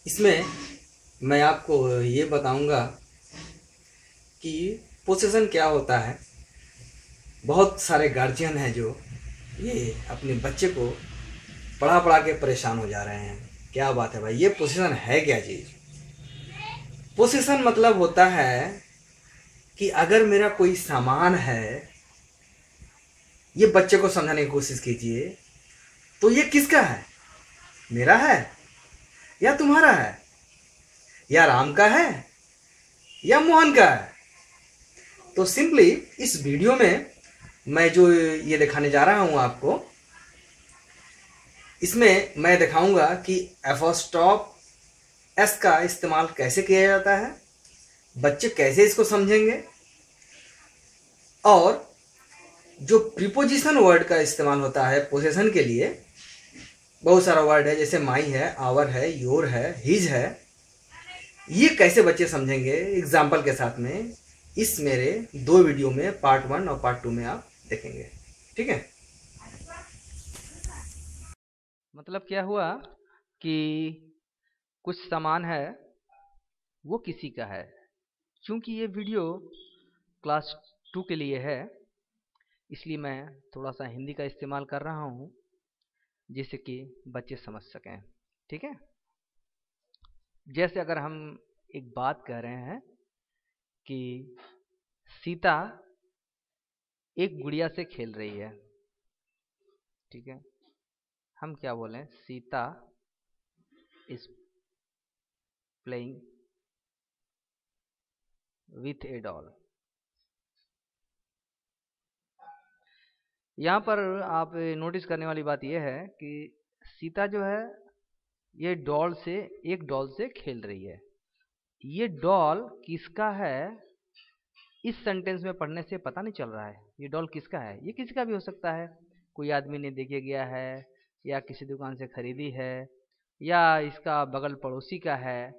इसमें मैं आपको ये बताऊंगा कि पोसेसन क्या होता है। बहुत सारे गार्जियन हैं जो ये अपने बच्चे को पढ़ा पढ़ा के परेशान हो जा रहे हैं। क्या बात है भाई, ये पोसेसन है क्या चीज़? पोसेसन मतलब होता है कि अगर मेरा कोई सामान है, ये बच्चे को समझाने की कोशिश कीजिए, तो ये किसका है? मेरा है या तुम्हारा है, या राम का है या मोहन का है? तो सिंपली इस वीडियो में मैं जो ये दिखाने जा रहा हूं आपको, इसमें मैं दिखाऊंगा कि एपोस्ट्रोफ एस का इस्तेमाल कैसे किया जाता है, बच्चे कैसे इसको समझेंगे, और जो प्रीपोजिशन वर्ड का इस्तेमाल होता है पोसेशन के लिए, बहुत सारा वर्ड है जैसे माई है, आवर है, योर है, हिज है, ये कैसे बच्चे समझेंगे एग्जाम्पल के साथ में इस मेरे दो वीडियो में पार्ट 1 और पार्ट 2 में आप देखेंगे। ठीक है। मतलब क्या हुआ कि कुछ सामान है, वो किसी का है। क्योंकि ये वीडियो क्लास 2 के लिए है, इसलिए मैं थोड़ा सा हिंदी का इस्तेमाल कर रहा हूँ जिससे कि बच्चे समझ सकें। ठीक है। जैसे अगर हम एक बात कह रहे हैं कि सीता एक गुड़िया से खेल रही है। ठीक है। हम क्या बोलें? Sita is playing with A doll. यहाँ पर आप नोटिस करने वाली बात यह है कि सीता जो है ये एक डॉल से खेल रही है। ये डॉल किसका है इस सेंटेंस में पढ़ने से पता नहीं चल रहा है। ये डॉल किसका है? ये किसी का भी हो सकता है। कोई आदमी ने देखे गया है, या किसी दुकान से खरीदी है, या इसका बगल पड़ोसी का है।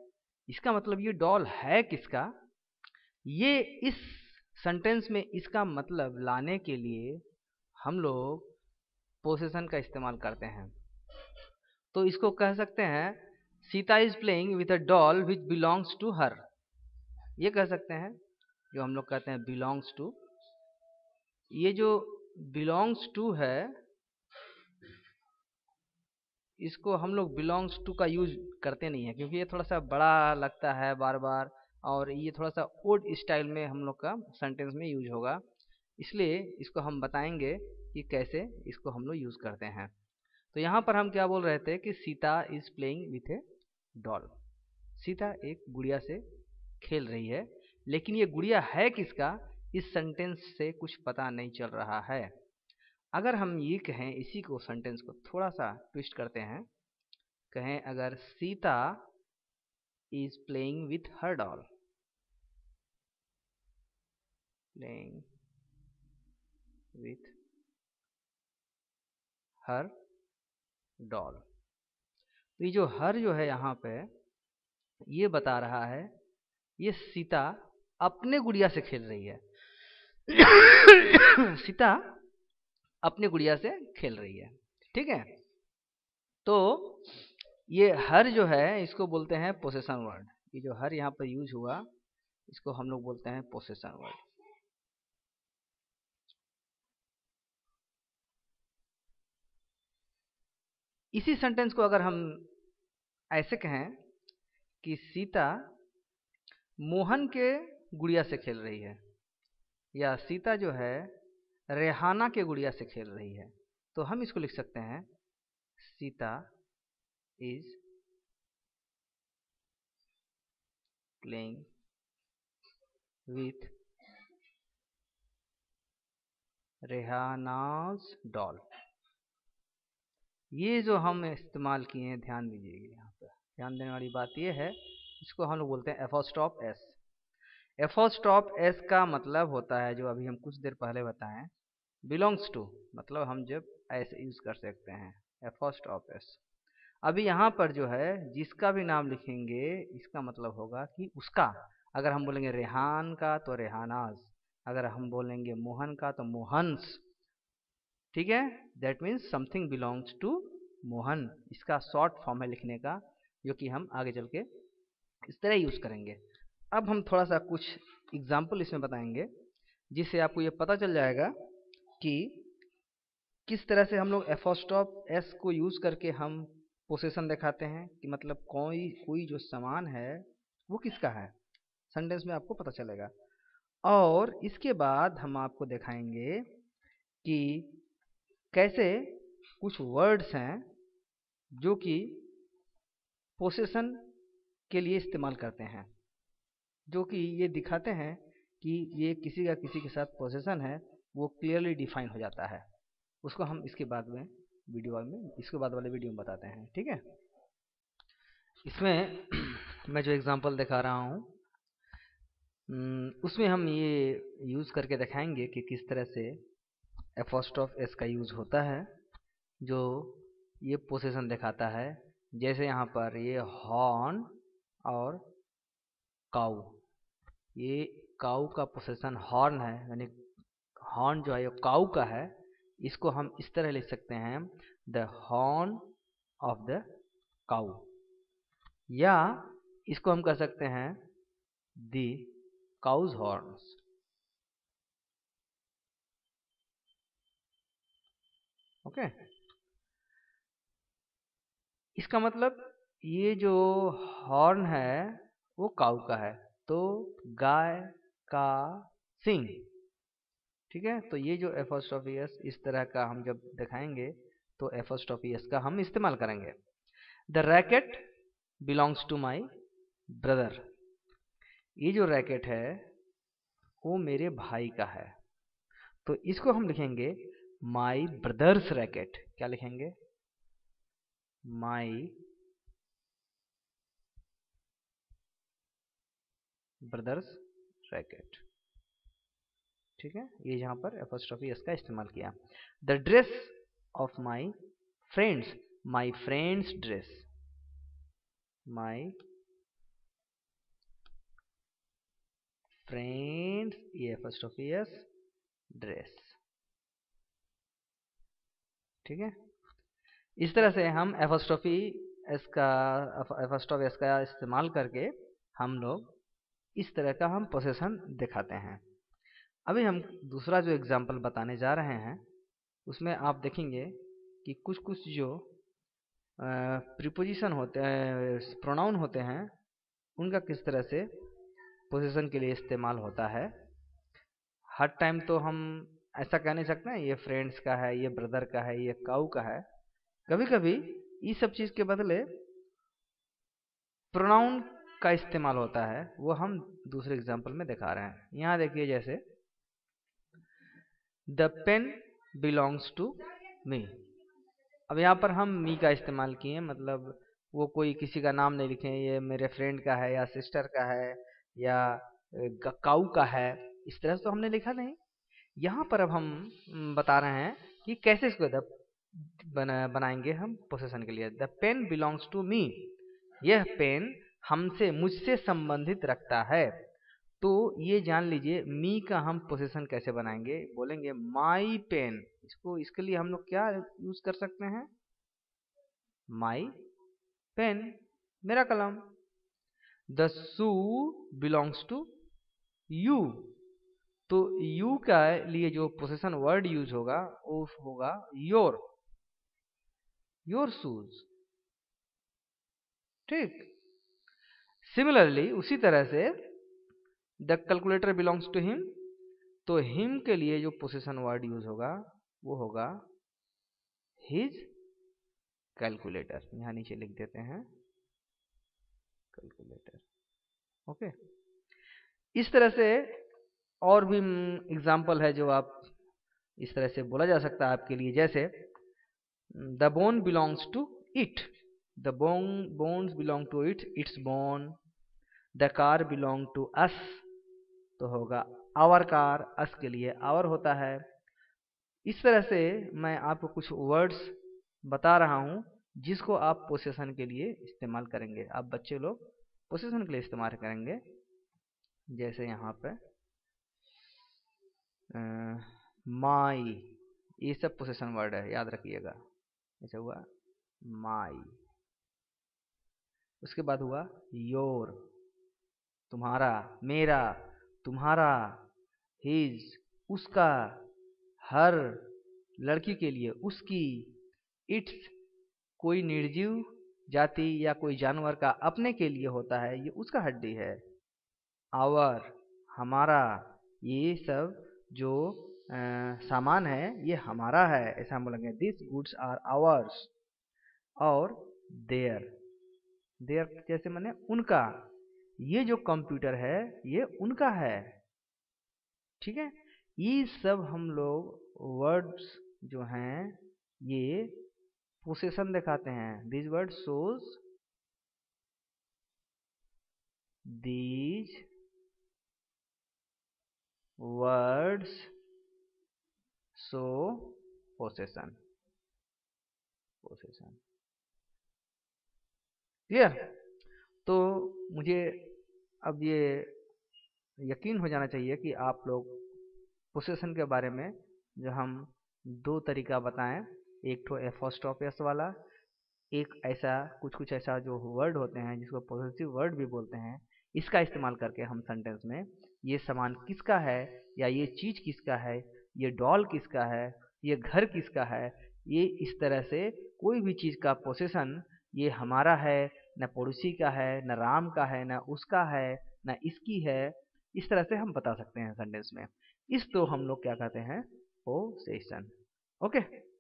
इसका मतलब ये डॉल है किसका? ये इस सेंटेंस में इसका मतलब लाने के लिए हम लोग पोसेशन का इस्तेमाल करते हैं। तो इसको कह सकते हैं Sita is playing with a doll which belongs to her. ये कह सकते हैं, जो हम लोग कहते हैं बिलोंग्स टू। ये जो बिलोंग्स टू है, इसको हम लोग बिलोंग्स टू का यूज करते नहीं है, क्योंकि ये थोड़ा सा बड़ा लगता है बार बार, और ये थोड़ा सा ओल्ड स्टाइल में हम लोग का सेंटेंस में यूज होगा। इसलिए इसको हम बताएंगे कि कैसे इसको हम लोग यूज करते हैं। तो यहाँ पर हम क्या बोल रहे थे कि Sita is playing with A doll. Sita एक गुड़िया से खेल रही है, लेकिन ये गुड़िया है किसका इस सेंटेंस से कुछ पता नहीं चल रहा है। अगर हम ये कहें, इसी को सेंटेंस को थोड़ा सा ट्विस्ट करते हैं, कहें अगर Sita is playing with her doll, playing with her doll. तो ये जो हर जो है यहाँ पे, ये बता रहा है ये सीता अपने गुड़िया से खेल रही है। सीता अपने गुड़िया से खेल रही है। ठीक है। तो ये हर जो है इसको बोलते हैं पोसेशन वर्ड। ये जो हर यहाँ पर यूज हुआ, इसको हम लोग बोलते हैं पोसेशन वर्ड। इसी सेंटेंस को अगर हम ऐसे कहें कि सीता मोहन के गुड़िया से खेल रही है, या सीता जो है रेहाना के गुड़िया से खेल रही है, तो हम इसको लिख सकते हैं Sita is playing with Rehana's doll. ये जो हम इस्तेमाल किए हैं, ध्यान दीजिए। यहाँ पर ध्यान देने वाली बात ये है, इसको हम लोग बोलते हैं एपोस्ट्रोफ एस। एपोस्ट्रोफ एस का मतलब होता है, जो अभी हम कुछ देर पहले बताएं, बिलोंग्स टू। मतलब हम जब ऐसे यूज कर सकते हैं एपोस्ट्रोफ एस। अभी यहाँ पर जो है जिसका भी नाम लिखेंगे, इसका मतलब होगा कि उसका। अगर हम बोलेंगे रेहान का तो रेहानाज, अगर हम बोलेंगे मोहन का तो मोहन्स। ठीक है। That means something belongs to Mohan, इसका शॉर्ट फॉर्म है लिखने का। जो कि हम आगे चल के इस तरह यूज़ करेंगे। अब हम थोड़ा सा कुछ एग्जाम्पल इसमें बताएंगे, जिससे आपको ये पता चल जाएगा कि किस तरह से हम लोग एफोस्ट्रॉफ एस को यूज़ करके हम पोसेशन दिखाते हैं, कि मतलब कोई कोई जो सामान है वो किसका है, सेंटेंस में आपको पता चलेगा। और इसके बाद हम आपको दिखाएंगे कि कैसे कुछ वर्ड्स हैं जो कि पोसेशन के लिए इस्तेमाल करते हैं, जो कि ये दिखाते हैं कि ये किसी का किसी के साथ पोसेशन है, वो क्लियरली डिफाइन हो जाता है। उसको हम इसके बाद में इसके बाद वाले वीडियो में बताते हैं, ठीक है। इसमें मैं जो एग्जांपल दिखा रहा हूँ उसमें हम ये यूज़ करके दिखाएंगे कि किस तरह से एपोस्ट्रोफ एस का यूज़ होता है, जो ये पोसेशन दिखाता है। जैसे यहाँ पर ये हॉर्न और काऊ, ये काऊ का पोसेशन हॉर्न है, यानी हॉर्न जो है ये काऊ का है। इसको हम इस तरह लिख सकते हैं, द हॉर्न ऑफ द काऊ, या इसको हम कह सकते हैं द काउज हॉर्न्स। ओके, इसका मतलब ये जो हॉर्न है वो काऊ का है, तो गाय का सिंग, ठीक है। तो ये जो एपोस्ट्रोफी एस इस तरह का हम जब दिखाएंगे तो एपोस्ट्रोफी एस का हम इस्तेमाल करेंगे। The racket belongs to my brother, ये जो रैकेट है वो मेरे भाई का है, तो इसको हम लिखेंगे माई ब्रदर्स रैकेट। क्या लिखेंगे? माई ब्रदर्स रैकेट, ठीक है। ये यहाँ पर एपोस्ट्रोफी एस का इस्तेमाल किया। The dress of my friends, my friends dress, my friends, ये एपोस्ट्रोफी एस ड्रेस, ठीक है। इस तरह से हम एपोस्ट्रोफी एस का इस्तेमाल करके हम लोग इस तरह का हम पोसेशन दिखाते हैं। अभी हम दूसरा जो एग्जाम्पल बताने जा रहे हैं उसमें आप देखेंगे कि कुछ कुछ जो प्रीपोजिशन होते हैं, प्रोनाउन होते हैं, उनका किस तरह से पोजीशन के लिए इस्तेमाल होता है। हर टाइम तो हम ऐसा कह नहीं सकते हैं ये फ्रेंड्स का है, ये ब्रदर का है, ये काऊ का है। कभी कभी इस सब चीज़ के बदले प्रोनाउन का इस्तेमाल होता है, वो हम दूसरे एग्जाम्पल में दिखा रहे हैं। यहाँ देखिए, जैसे the pen belongs to me. अब यहाँ पर हम मी का इस्तेमाल किए, मतलब वो कोई किसी का नाम नहीं लिखे, ये मेरे फ्रेंड का है या सिस्टर का है या काऊ का है, इस तरह से तो हमने लिखा नहीं। यहाँ पर अब हम बता रहे हैं कि कैसे इसको बनाएंगे हम पोसेशन के लिए। The pen belongs to me, यह पेन हमसे, मुझसे संबंधित रखता है। तो ये जान लीजिए मी का हम पोसेशन कैसे बनाएंगे। बोलेंगे माई पेन, इसको इसके लिए हम लोग क्या यूज कर सकते हैं? माई पेन, मेरा कलम। The shoe belongs to you, तो यू का लिए जो पोसेशन वर्ड यूज होगा वो होगा योर, योर शूज, ठीक। सिमिलरली उसी तरह से the calculator belongs to him, तो हिम के लिए जो पोसेशन वर्ड यूज होगा वो होगा हिज कैलकुलेटर। यहां नीचे लिख देते हैं कैलकुलेटर, ओके। इस तरह से और भी एग्जाम्पल है जो आप इस तरह से बोला जा सकता है आपके लिए। जैसे the bone belongs to it, the bones belong to it, it's bone. The car belong to us, तो होगा आवर कार, अस के लिए आवर होता है। इस तरह से मैं आपको कुछ वर्ड्स बता रहा हूँ जिसको आप पोसेशन के लिए इस्तेमाल करेंगे, आप बच्चे लोग पोसेशन के लिए इस्तेमाल करेंगे। जैसे यहाँ पे माई, ये सब पोसेशन वर्ड है, याद रखिएगा। ऐसा हुआ माई। उसके बाद हुआ योर, तुम्हारा, मेरा, तुम्हारा, हिज, उसका, हर, लड़की के लिए उसकी, इट्स, कोई निर्जीव जाति या कोई जानवर का अपने के लिए होता है, ये उसका हड्डी है। आवर, हमारा, ये सब जो सामान है ये हमारा है, ऐसा हम बोलेंगे, दिस गुड्स आर आवर्स। और देयर, देयर जैसे माने उनका, ये जो कंप्यूटर है ये उनका है। ठीक है, ये सब हम लोग वर्ड्स जो हैं ये पोसेशन दिखाते हैं। This word shows, these words show possession, possession। Clear? तो मुझे अब ये यकीन हो जाना चाहिए कि आप लोग पोसेशन के बारे में जो हम दो तरीका बताएं, एक तो एपोस्ट्रोफी वाला, एक ऐसा कुछ ऐसा जो वर्ड होते हैं जिसको पॉजिटिव वर्ड भी बोलते हैं, इसका इस्तेमाल करके हम सेंटेंस में ये सामान किसका है या ये चीज किसका है, ये डॉल किसका है, ये घर किसका है, ये इस तरह से कोई भी चीज का पोसेशन ये हमारा है, न पड़ोसी का है, न राम का है, न उसका है, न इसकी है, इस तरह से हम बता सकते हैं सेंटेंस में। इस तो हम लोग क्या कहते हैं, पोसेशन। ओके।